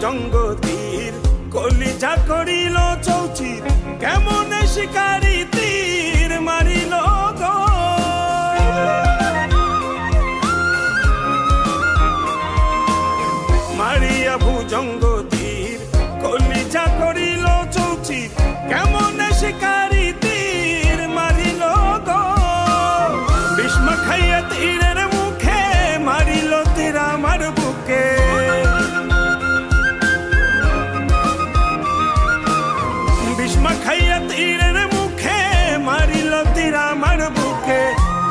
ভুজঙ্গ তীর কলিজা করিল চৌচির কেমন শিকারি তীর মারিল গো মারিয়া ভুজঙ্গ তীর কলিজা করিল চৌচির কেমন শিকারি তীর মারিল গো বিস্ম খাইয়া তীরের মুখে মারিল তীর আমার বুকে বিস্ম খাইয়া তীরের মুখে মারিল তীর আমার বুকে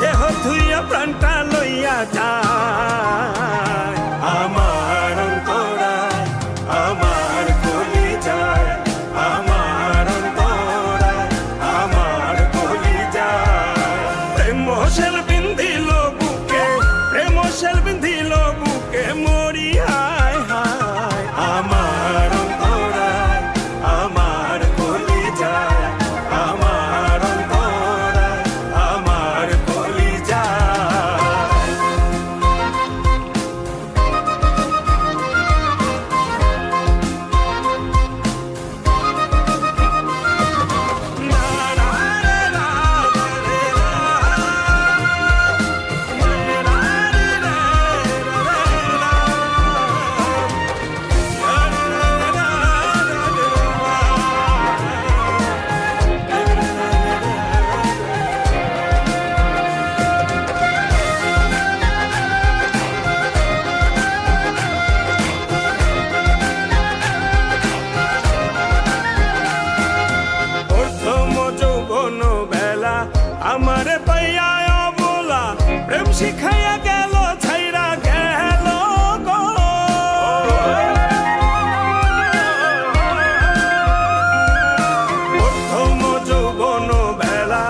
দেহ ধুইয়া প্রাণটা লইয়া যায় আমার অন্তরায় আমার কলিজায় আমার অন্তরায় আমার কলিজায় প্রেম সেল বিন্ধিল বুকে প্রেম সেল বিন্ধিল বুকে মরি হায় হায় আমার অন্তরায় আমার কলিজায় আমার অন্তরায় আমার কলিজায় আমারে পাইয়া অবলা প্রেম শিখাইয়া গেল ছাইরা গেল গো প্রথম যৌবন বেলা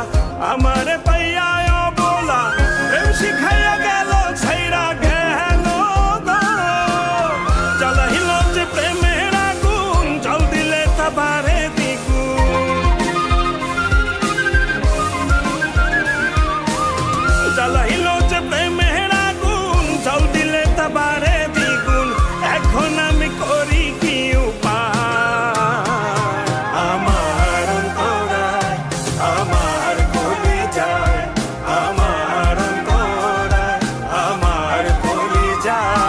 আমারে পাইয়া অবলা প্রেম শিখাইয়া গেল ছাইরা গেল গো জ্বালাইল যে প্রেমের আগুন জল দিলে তা বাড়ে জ্বালাইল যে প্রেমের আগুন জল দিলে তা বাড়ে দ্বিগুণ এখন আমি করি কি উপায় আমার অন্তরায় আমার কলিজায় আমার অন্তরায় আমার কলিজায়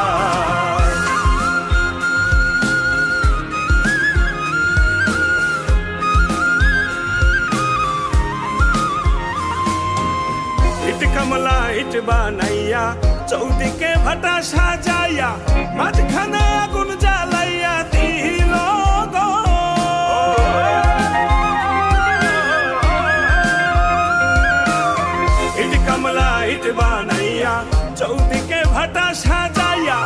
ইট কমলা ইট বানাইয়া চৌদিকে ভাটা সাজাইয়া মাঝখানে আগুন জ্বালাইয়া দিল গো ইট কমলা ইট বানাইয়া চৌদিকে ভাটা সাজাইয়া